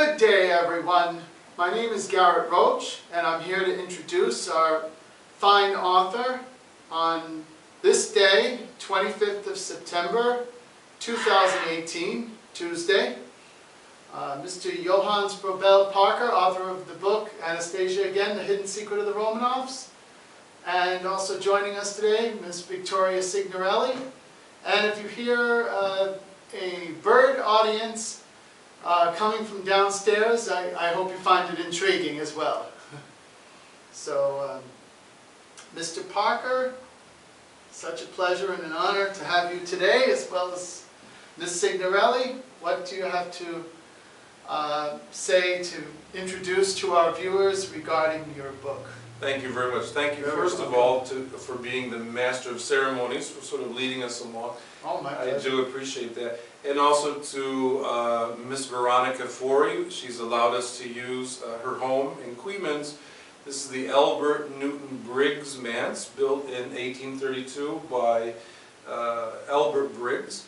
Good day, everyone. My name is Garrett Roche, and I'm here to introduce our fine author on this day, 25th of September, 2018, Tuesday. Mr. Johannes Froebel-Parker, author of the book Anastasia Again, The Hidden Secret of the Romanovs. And also joining us today, Ms. Victoria Signorelli. And if you hear a bird audience coming from downstairs, I hope you find it intriguing as well. So, Mr. Parker, such a pleasure and an honor to have you today, as well as Ms. Signorelli. What do you have to say to introduce to our viewers regarding your book? Thank you very much. Thank you, first of all, for being the master of ceremonies, for sort of leading us along. Oh, my pleasure. I do appreciate that. And also to Miss Veronica Forey. She's allowed us to use her home in Queens. This is the Albert Newton Briggs Manse, built in 1832 by Albert Briggs,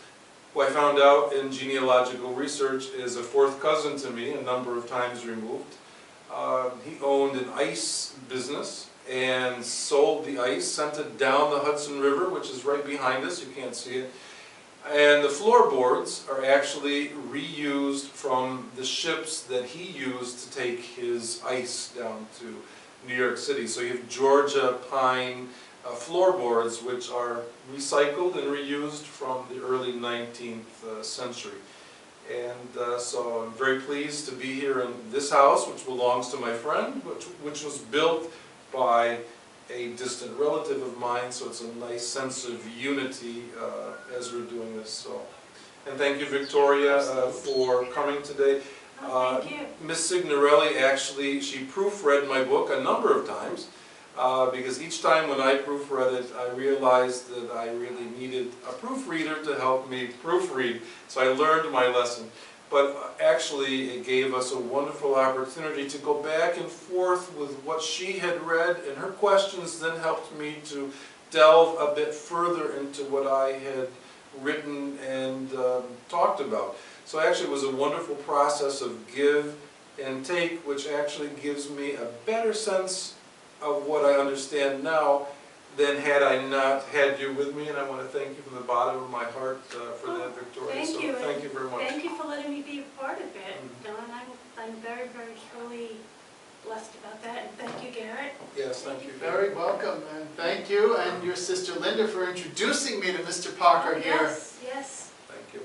who I found out in genealogical research is a fourth cousin to me, a number of times removed. He owned an ice business and sold the ice, sent it down the Hudson River, which is right behind us, you can't see it. And the floorboards are actually reused from the ships that he used to take his ice down to New York City. So you have Georgia pine floorboards, which are recycled and reused from the early 19th century. And so I'm very pleased to be here in this house, which belongs to my friend, which was built by a distant relative of mine, so it's a nice sense of unity as we're doing this. So, and thank you, Victoria, for coming today. Thank you. Miss Signorelli, actually, she proofread my book a number of times, because each time when I proofread it, I realized that I really needed a proofreader to help me proofread. So I learned my lesson. But actually, it gave us a wonderful opportunity to go back and forth with what she had read, and her questions then helped me to delve a bit further into what I had written and talked about. So actually, it was a wonderful process of give and take, which actually gives me a better sense of what I understand now than had I not had you with me, and I want to thank you from the bottom of my heart for that, Victoria. Thank you. Thank you very much. Thank you for letting me be a part of it. And I'm very, very truly blessed about that. And thank you, Garrett. Yes, thank you. Very welcome, and thank you and your sister Linda for introducing me to Mr. Parker here. Yes, yes. Thank you.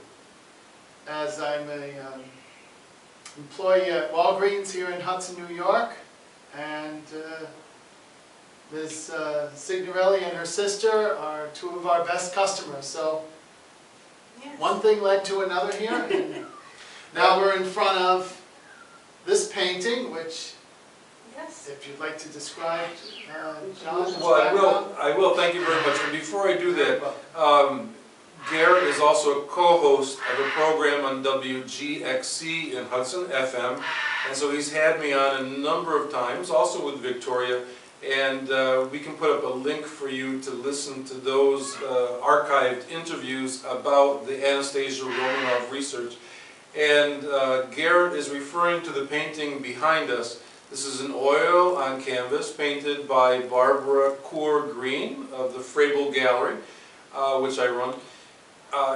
As I'm an employee at Walgreens here in Hudson, New York, and Ms. Signorelli and her sister are two of our best customers. So Yes. one thing led to another here, and now we're in front of this painting, which, Yes. if you'd like to describe, John. its Well, background. I will. Thank you very much. And before I do that, Well, Garrett is also a co-host of a program on WGXC in Hudson FM, and so he's had me on a number of times, also with Victoria, and we can put up a link for you to listen to those archived interviews about the Anastasia Romanov research. And Garrett is referring to the painting behind us. This is an oil on canvas painted by Barbara Coor Green of the Froebel Gallery, which I run.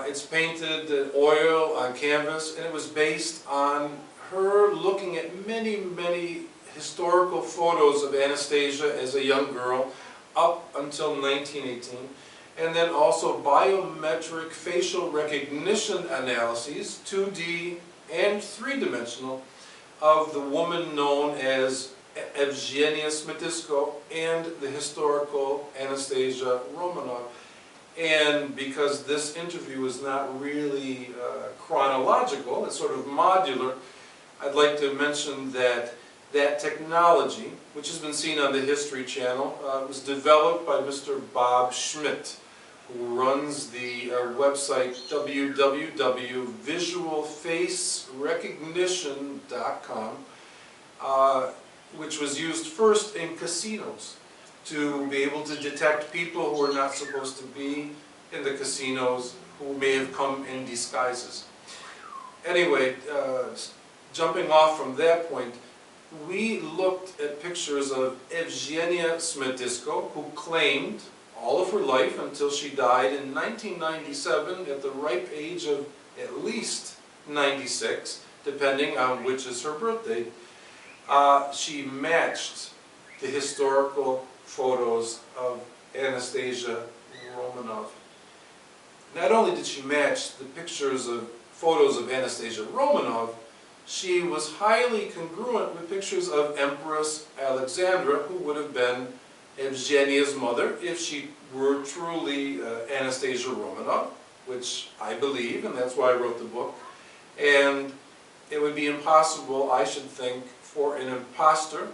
It's painted oil on canvas, and it was based on her looking at many, many historical photos of Anastasia as a young girl up until 1918, and then also biometric facial recognition analyses, 2D and 3-dimensional, of the woman known as Evegenia Smetisko and the historical Anastasia Romanov. And because this interview is not really chronological, it's sort of modular, I'd like to mention that technology, which has been seen on the History Channel, was developed by Mr. Bob Schmidt, who runs the website www.visualfacerecognition.com, which was used first in casinos to be able to detect people who are not supposed to be in the casinos, who may have come in disguises. Anyway, jumping off from that point, we looked at pictures of Evegenia Smetisko, who claimed all of her life until she died in 1997 at the ripe age of at least 96, depending on which is her birthday. She matched the historical photos of Anastasia Romanov. Not only did she match the photos of Anastasia Romanov, she was highly congruent with pictures of Empress Alexandra, who would have been Evgenia's mother if she were truly Anastasia Romanov, which I believe, and that's why I wrote the book. And it would be impossible, I should think, for an imposter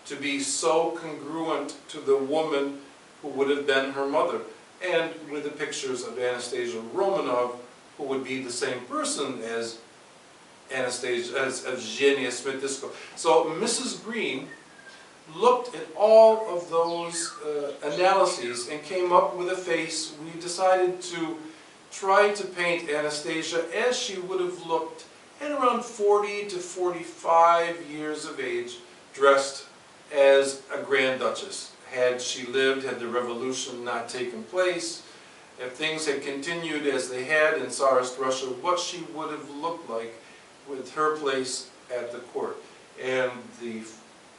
to be so congruent to the woman who would have been her mother, and with the pictures of Anastasia Romanov, who would be the same person as Evegenia Smetisko. So Mrs. Green looked at all of those analyses and came up with a face. We decided to try to paint Anastasia as she would have looked at around 40 to 45 years of age, dressed as a Grand Duchess. Had she lived, had the revolution not taken place, if things had continued as they had in Tsarist Russia, what she would have looked like with her place at the court. And the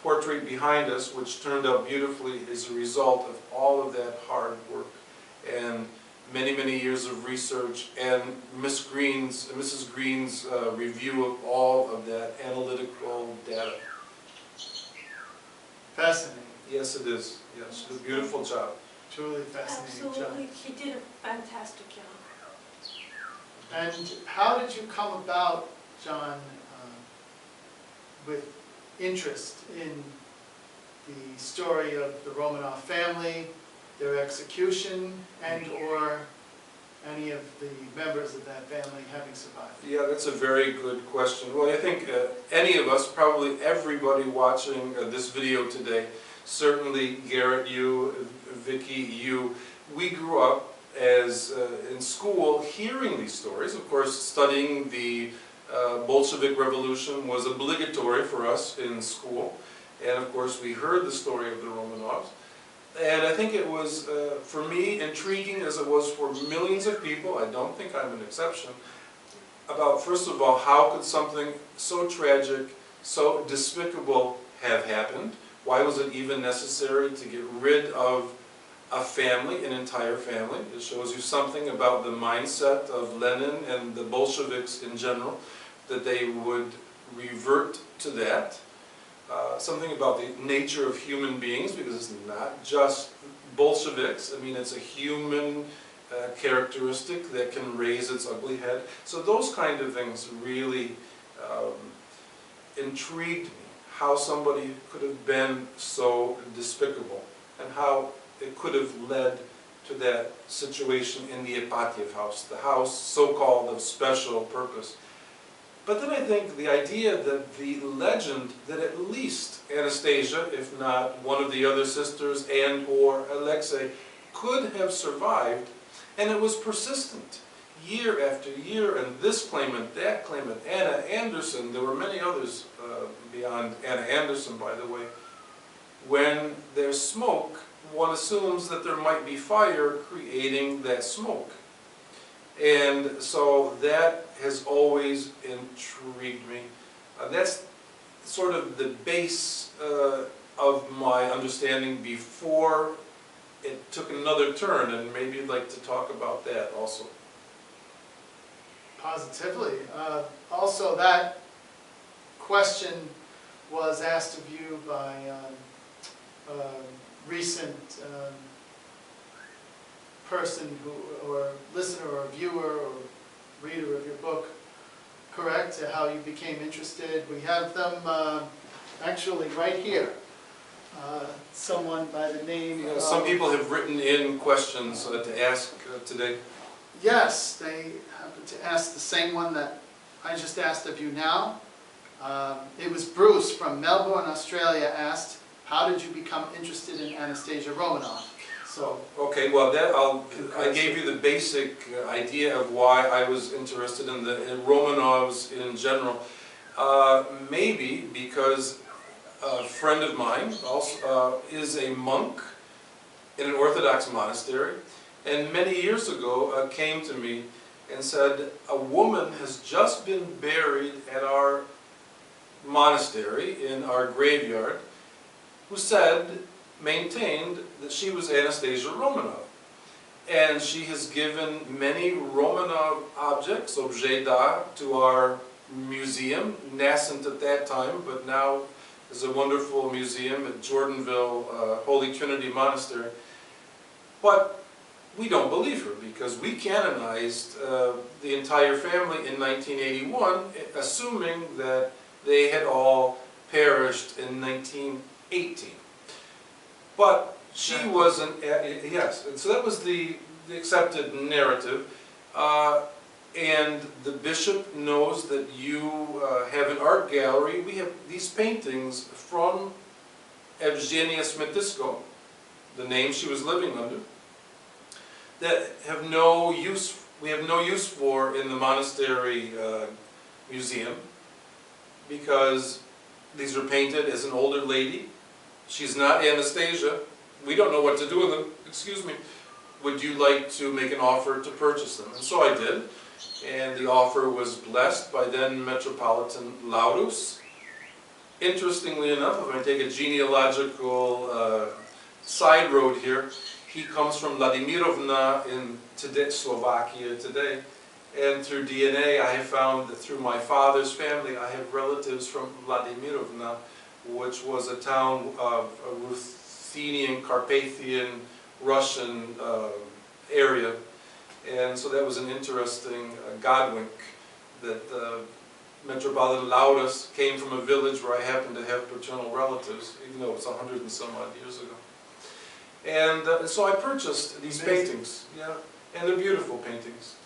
portrait behind us, which turned out beautifully, is a result of all of that hard work and many, many years of research, and Mrs. Green's review of all of that analytical data. Fascinating. Yes, it is. Yes, she did a beautiful job. Truly fascinating Absolutely, job. she did a fantastic job. And how did you come about, John, with interest in the story of the Romanov family, their execution, and or any of the members of that family having survived? Yeah, that's a very good question. Well, I think any of us, probably everybody watching this video today, certainly Garrett, you, Vicky, you, we grew up as in school hearing these stories. Of course, studying the Bolshevik Revolution was obligatory for us in school. And of course, we heard the story of the Romanovs. And I think it was, for me, intriguing as it was for millions of people, I don't think I'm an exception, about, first of all, how could something so tragic, so despicable have happened? Why was it even necessary to get rid of a family, an entire family? It shows you something about the mindset of Lenin and the Bolsheviks in general, that they would revert to that. Something about the nature of human beings, because it's not just Bolsheviks. I mean, it's a human characteristic that can raise its ugly head. So those kind of things really intrigued me, how somebody could have been so despicable, and how it could have led to that situation in the Ipatiev house, the house so-called of special purpose. But then I think the idea that the legend that at least Anastasia, if not one of the other sisters and or Alexei, could have survived, and it was persistent year after year, and this claimant, that claimant, Anna Anderson, there were many others beyond Anna Anderson, by the way. When there's smoke, one assumes that there might be fire creating that smoke. And so that has always intrigued me. That's sort of the base of my understanding before it took another turn, and maybe you'd like to talk about that also. Positively. Also, that question was asked of you by a recent person who, or listener, or viewer, or reader of your book, correct? How you became interested. We have them actually right here. Someone by the name of... Some people have written in questions to ask today. Yes, they happen to ask the same one that I just asked of you now. It was Bruce from Melbourne, Australia, asked, how did you become interested in Anastasia Romanov? So, okay, well, I gave you the basic idea of why I was interested in the Romanovs in general. Maybe because a friend of mine also is a monk in an Orthodox monastery, and many years ago came to me and said, a woman has just been buried at our monastery in our graveyard, who maintained that she was Anastasia Romanov. And she has given many Romanov objects, objets d'art, to our museum, nascent at that time, but now is a wonderful museum at Jordanville, Holy Trinity Monastery. But we don't believe her, because we canonized the entire family in 1981, assuming that they had all perished in 1918. But she was an, yes, and so that was the accepted narrative. And the bishop knows that you have an art gallery. We have these paintings from Evegenia Smetisko, the name she was living under, that have no use, we have no use for in the monastery museum, because these are painted as an older lady. She's not Anastasia. We don't know what to do with them. Excuse me. Would you like to make an offer to purchase them? And so I did. And the offer was blessed by then Metropolitan Laurus. Interestingly enough, if I take a genealogical side road here, he comes from Vladimirovna in today, Slovakia today. And through DNA, I have found that through my father's family, I have relatives from Vladimirovna, which was a town of a Ruthenian, Carpathian, Russian area. And so that was an interesting godwink that Metropolitan Laurus came from a village where I happened to have paternal relatives, even though it was 100 and some odd years ago. And so I purchased these paintings, yeah, and they're beautiful paintings.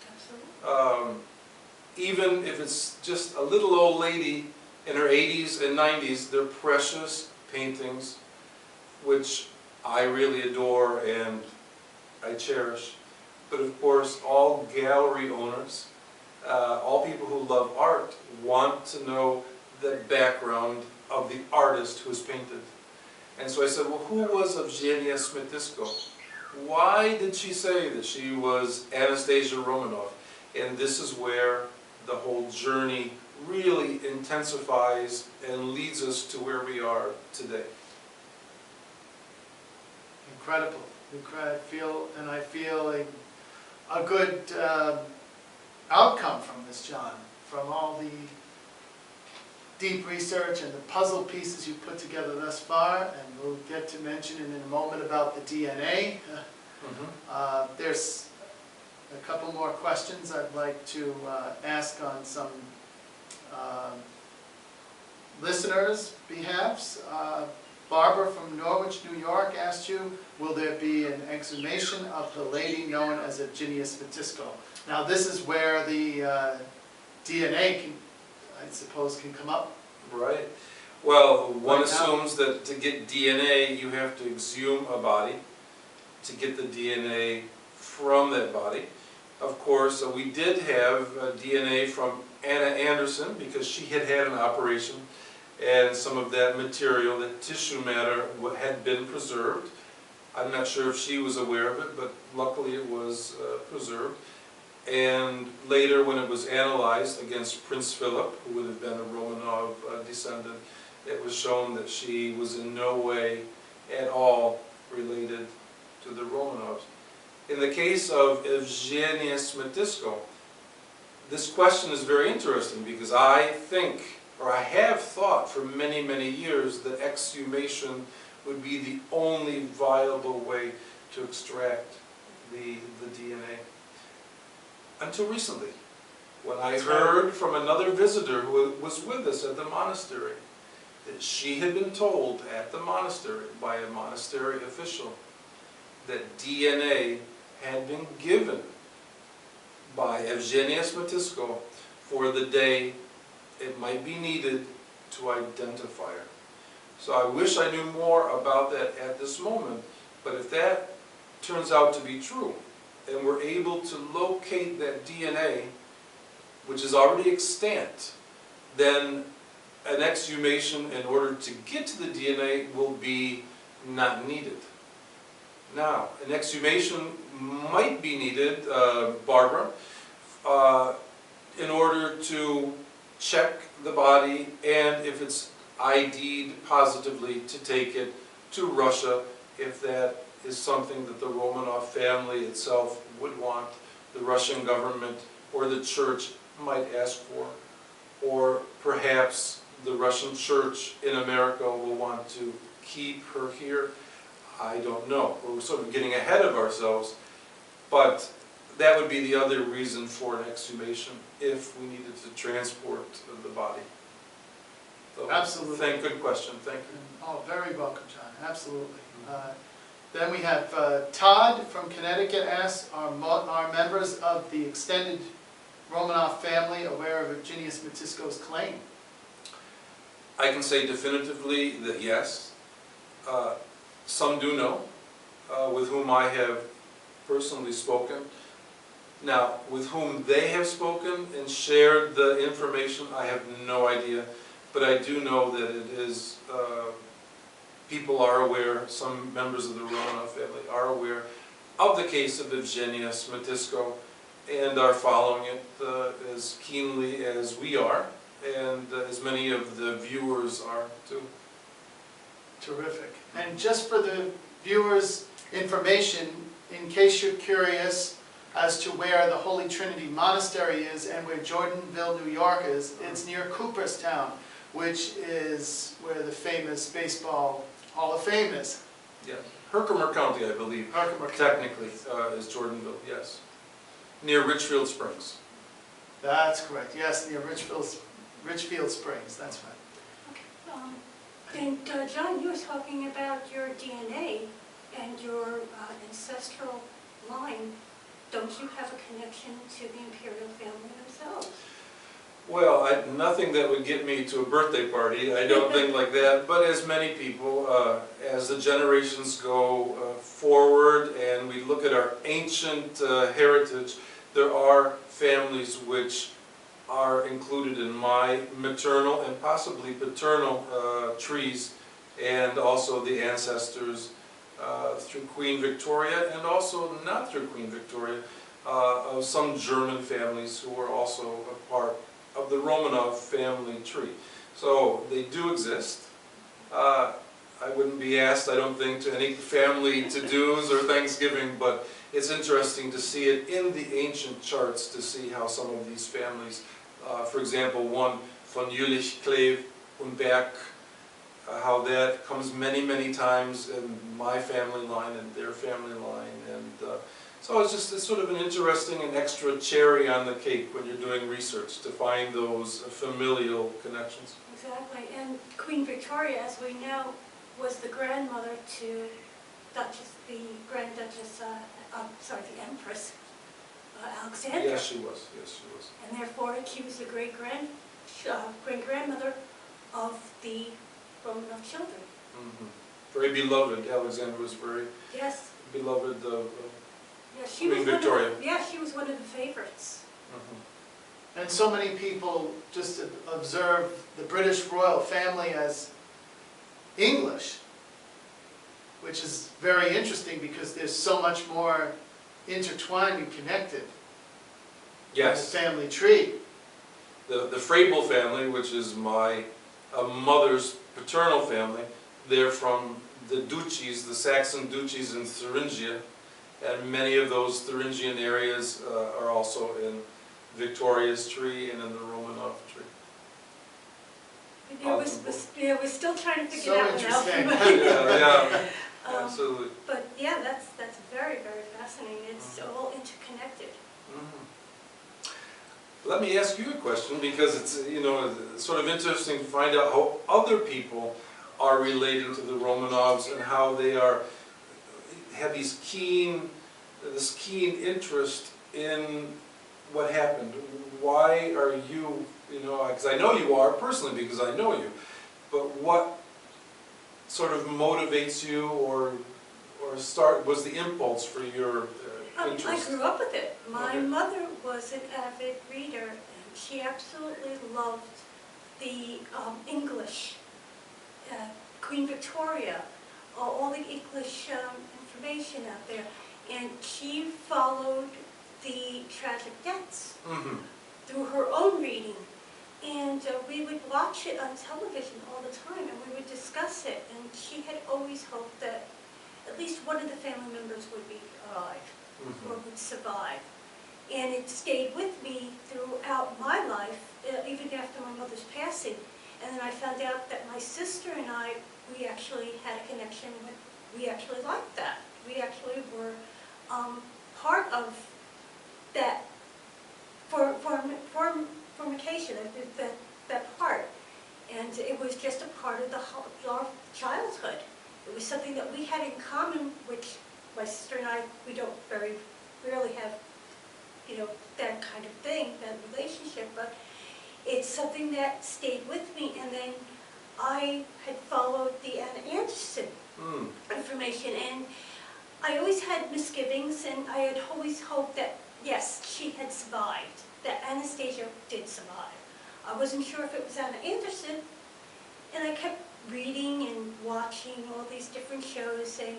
Even if it's just a little old lady in her 80s and 90s, they're precious paintings, which I really adore and I cherish. But of course, all gallery owners, all people who love art, want to know the background of the artist who's painted. And so I said, well, who was Evegenia Smetisko? Why did she say that she was Anastasia Romanov? And this is where the whole journey really intensifies and leads us to where we are today. Incredible. I feel a good outcome from this, John, from all the deep research and the puzzle pieces you've put together thus far, and we'll get to mention in a moment about the DNA. There's a couple more questions I'd like to ask on some listeners' behalfs. Barbara from Norwich, New York asked you, will there be an exhumation of the lady known as Evegenia Smetisko? Now this is where the DNA, I suppose, can come up. Right. Well, one assumes that to get DNA, you have to exhume a body to get the DNA from that body. Of course, we did have DNA from Anna Anderson, because she had had an operation, and some of that material, that tissue matter, had been preserved. I'm not sure if she was aware of it, but luckily it was preserved. And later, when it was analyzed against Prince Philip, who would have been a Romanov descendant, it was shown that she was in no way at all related to the Romanovs. In the case of Evegenia Smetisko, this question is very interesting, because I think, or I have thought for many, many years, that exhumation would be the only viable way to extract the DNA. Until recently, when I heard from another visitor who was with us at the monastery, that she had been told at the monastery by a monastery official that DNA had been given by Evegenia Smetisko for the day it might be needed to identify her. So I wish I knew more about that at this moment, but if that turns out to be true, and we're able to locate that DNA, which is already extant, then an exhumation in order to get to the DNA will be not needed. Now, an exhumation might be needed, Barbara, in order to check the body, and if it's ID'd positively, to take it to Russia, if that is something that the Romanov family itself would want, the Russian government or the church might ask for, or perhaps the Russian church in America will want to keep her here. I don't know. We're sort of getting ahead of ourselves, but that would be the other reason for an exhumation if we needed to transport the body. So, Absolutely. Good question. Thank you. Oh, very welcome, John. Absolutely. Then we have Todd from Connecticut asks, are members of the extended Romanov family aware of Evegenia Smetisko's claim? I can say definitively that yes. Some do know, with whom I have personally spoken. Now, with whom they have spoken and shared the information, I have no idea. But I do know that it is, people are aware, some members of the Romanov family are aware of the case of Evegenia Smetisko and are following it as keenly as we are, and as many of the viewers are too. Terrific. And just for the viewers' information, in case you're curious as to where the Holy Trinity Monastery is and where Jordanville, New York is, it's near Cooperstown, which is where the famous Baseball Hall of Fame is. Yes. Herkimer County, I believe, Herkimer County. technically, is Jordanville, yes. Near Richfield Springs. That's correct. Yes, near Richfield Springs. That's right. And John, you were talking about your DNA and your ancestral line. Don't you have a connection to the imperial family themselves? Well, nothing that would get me to a birthday party, I don't think like that, but as many people, as the generations go forward and we look at our ancient heritage, there are families which are included in my maternal and possibly paternal trees, and also the ancestors through Queen Victoria, and also not through Queen Victoria, of some German families who are also a part of the Romanov family tree. So they do exist. I wouldn't be asked, I don't think, to any family to-dos or Thanksgiving, but it's interesting to see it in the ancient charts, to see how some of these families, for example, one von Jülich, Kleve und Berg, how that comes many, many times in my family line and their family line. And so it's sort of an interesting and extra cherry on the cake when you're doing research to find those familial connections. Exactly. And Queen Victoria, as we know, was the grandmother to the Grand Duchess, the Empress Alexandra. Yes, she was. Yes, she was. And therefore, she was the great-grandmother of the Romanov children. Mm-hmm. Very beloved. Alexandra was very beloved of Queen Victoria. She was one of the favorites. Mm-hmm. And so many people just observe the British royal family as English, which is very interesting because there's so much more intertwined and connected. Yes. In the family tree. The Froebel family, which is my mother's paternal family, they're from the duchies, the Saxon duchies in Thuringia, and many of those Thuringian areas are also in Victoria's tree and in the Romanov tree. We're still trying to figure So that one out. interesting. Yeah, absolutely. But yeah, that's very, very fascinating. It's all interconnected. Mm-hmm. Let me ask you a question, because it's sort of interesting to find out how other people are relating to the Romanovs and how they have this keen interest in what happened. Why are you, because I know you are personally, because I know you, but what sort of motivates you or was the impulse for your interest? I grew up with it. My Okay. mother was an avid reader, and she absolutely loved the English, Queen Victoria, all the English information out there. And she followed the tragic deaths through her own reading. And we would watch it on television all the time, and we would discuss it. And she had always hoped that at least one of the family members would be alive or would survive. And it stayed with me throughout my life, even after my mother's passing. And then I found out that my sister and I, we actually had a connection with, we actually liked that. We actually were part of that formication, that part. And it was just a part of our childhood. It was something that we had in common, which my sister and I, we don't very rarely have, you know, that kind of thing, that relationship, but it's something that stayed with me. And then I had followed the Anna Anderson information, and I always had misgivings, and I had always hoped that, yes, she had survived, that Anastasia did survive. I wasn't sure if it was Anna Anderson, and I kept reading and watching all these different shows saying,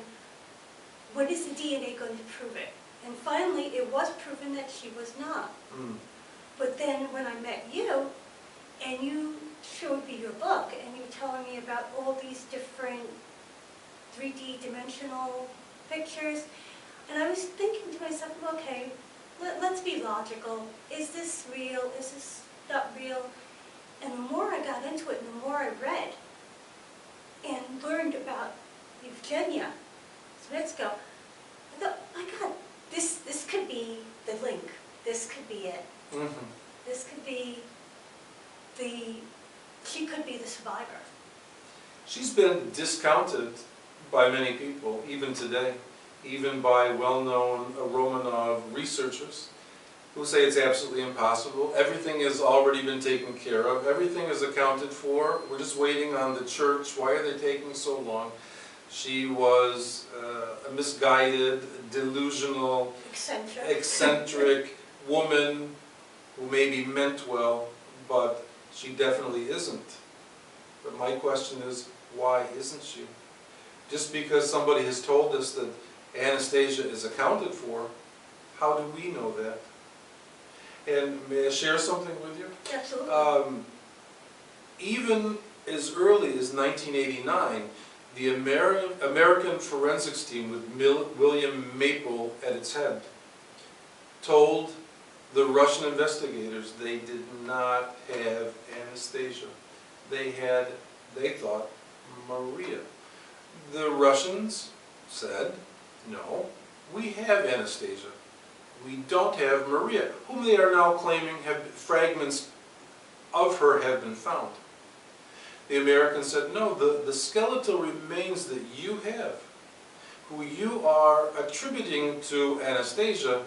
when is the DNA going to prove it? And finally, it was proven that she was not. But then when I met you, and you showed me your book, and you were telling me about all these different 3D dimensional pictures, and I was thinking to myself, okay, let's be logical. Is this real? Is this not real? And the more I got into it, and the more I read and learned about Evegenia Smetisko, I thought, my God, this could be the link. This could be it. This could be she could be the survivor. She's been discounted by many people, even today, even by well-known Romanov researchers who say it's absolutely impossible. Everything has already been taken care of. Everything is accounted for. We're just waiting on the church. Why are they taking so long? She was a misguided, delusional, eccentric woman who maybe meant well, but she definitely isn't. But my question is, why isn't she? Just because somebody has told us that Anastasia is accounted for, how do we know that? And may I share something with you? Absolutely. Even as early as 1989, the American forensics team with William Maple at its head told the Russian investigators they did not have Anastasia. They had, they thought, Maria. The Russians said, no, we have Anastasia. We don't have Maria, whom they are now claiming have fragments of her have been found. The Americans said, no, the skeletal remains that you have, who you are attributing to Anastasia,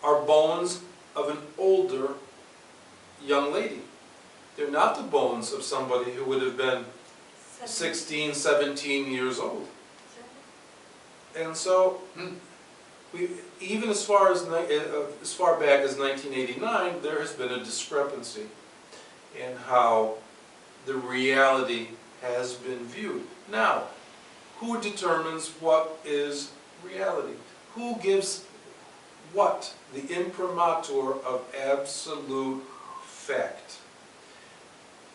are bones of an older young lady. They're not the bones of somebody who would have been 16, 17 years old. And so, even as far back as 1989, there has been a discrepancy in how the reality has been viewed. Now, who determines what is reality? Who gives what the imprimatur of absolute fact?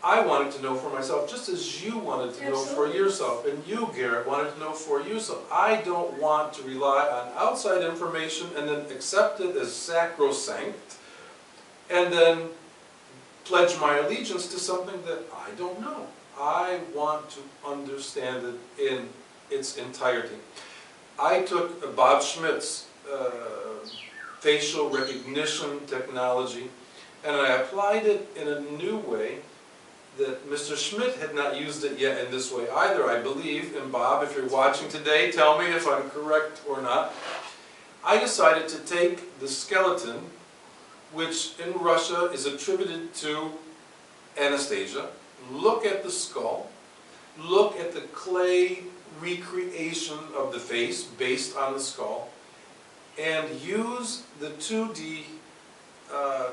I wanted to know for myself, just as you wanted to know for yourself, and you, Garrett, wanted to know for yourself. I don't want to rely on outside information and then accept it as sacrosanct, and then pledge my allegiance to something that I don't know. I want to understand it in its entirety. I took Bob Schmidt's facial recognition technology, and I applied it in a new way that Mr. Schmidt had not used it yet in this way either, I believe. And Bob, if you're watching today, tell me if I'm correct or not. I decided to take the skeleton, which in Russia is attributed to Anastasia, look at the skull, look at the clay recreation of the face based on the skull, and use the 2D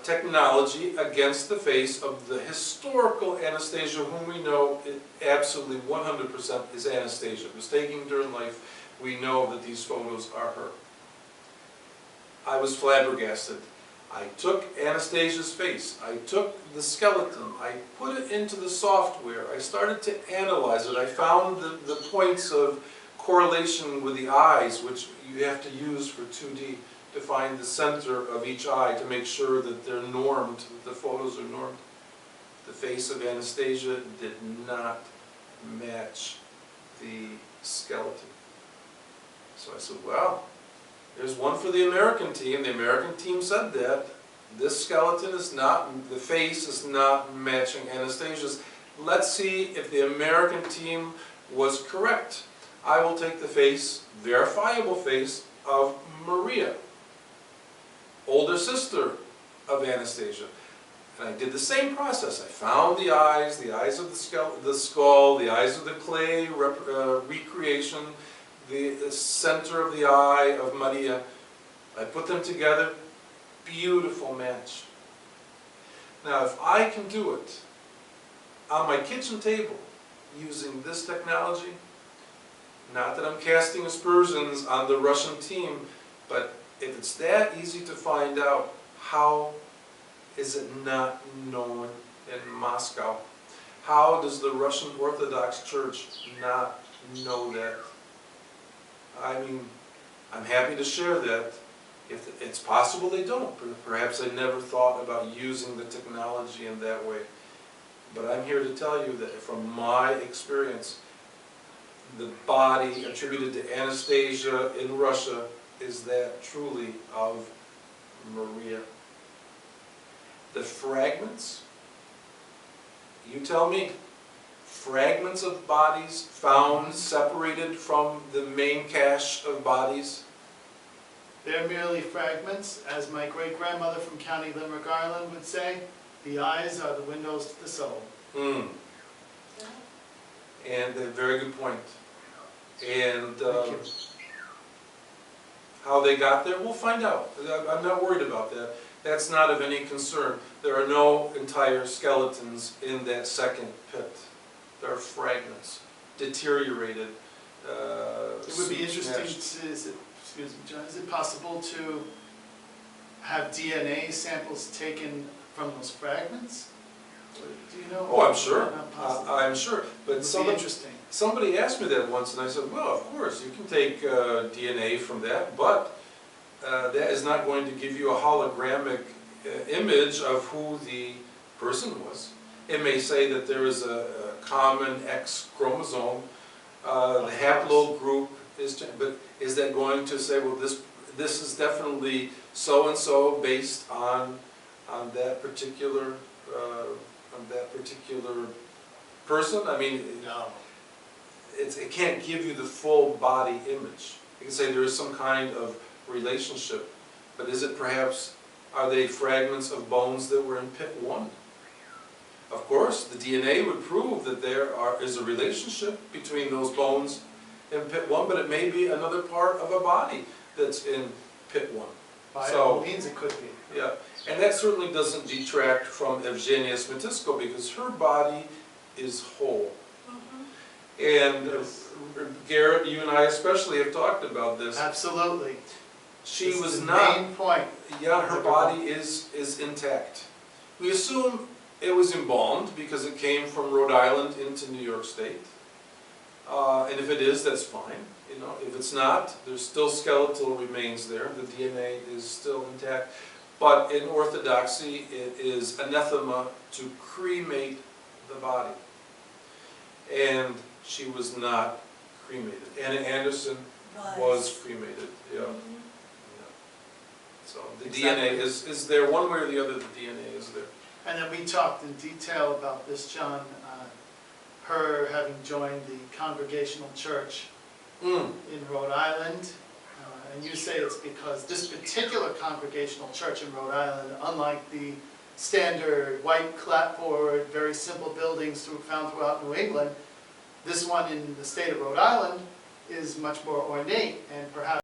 technology against the face of the historical Anastasia, whom we know absolutely 100% is Anastasia. Mistaken during life, we know that these photos are her. I was flabbergasted. I took Anastasia's face, I took the skeleton, I put it into the software, I started to analyze it, I found the points of correlation with the eyes, which you have to use for 2D to find the center of each eye to make sure that they're normed, the photos are normed. The face of Anastasia did not match the skeleton. So I said, well, there's one for the American team. The American team said that. This skeleton is not, the face is not matching Anastasia's. Let's see if the American team was correct. I will take the face, verifiable face, of Maria, older sister of Anastasia. And I did the same process. I found the eyes of the skull, the eyes of the clay recreation, the center of the eye of Maria. I put them together, beautiful match. Now if I can do it on my kitchen table using this technology, not that I'm casting aspersions on the Russian team, but if it's that easy to find out, how is it not known in Moscow? How does the Russian Orthodox Church not know that? I mean, I'm happy to share that. If it's possible they don't. Perhaps they never thought about using the technology in that way. But I'm here to tell you that from my experience, the body attributed to Anastasia in Russia is that truly of Maria. The fragments, you tell me, fragments of bodies found separated from the main cache of bodies? They're merely fragments. As my great-grandmother from County Limerick, Ireland would say, the eyes are the windows to the soul. And a very good point. And how they got there, we'll find out. I'm not worried about that. That's not of any concern. There are no entire skeletons in that second pit. There are fragments, deteriorated. It would be interesting, excuse me, John, is it possible to have DNA samples taken from those fragments? Do you know? Oh, I'm sure. Not possible. I'm sure. But It would be interesting. somebody asked me that once, and I said, well, of course, you can take DNA from that, but that is not going to give you a hologramic image of who the person was. It may say that there is a common X chromosome, the haplogroup is, but is that going to say, well, this is definitely so and so based on that particular person? I mean, No. it can't give you the full body image. You can say there is some kind of relationship, but is it perhaps, are they fragments of bones that were in pit 1? Of course, the DNA would prove that there is a relationship between those bones in pit 1, but it may be another part of a body that's in pit 1. By all means it could be. Yeah, and that certainly doesn't detract from Evegenia Smetisko because her body is whole. And Garrett, you and I especially have talked about this. Absolutely. She This was is the not, main point. yeah, her body is intact. We assume it was embalmed because it came from Rhode Island into New York State. And if it is, that's fine. You know, if it's not, there's still skeletal remains there. The DNA is still intact. But in Orthodoxy, it is anathema to cremate the body. And she was not cremated. Anna Anderson was cremated. Yeah. So the Exactly. DNA is there, one way or the other, the DNA is there. And then we talked in detail about this, John, her having joined the Congregational Church in Rhode Island. And you say it's because this particular Congregational Church in Rhode Island, unlike the standard white clapboard, very simple buildings found throughout New England, this one in the state of Rhode Island is much more ornate and perhaps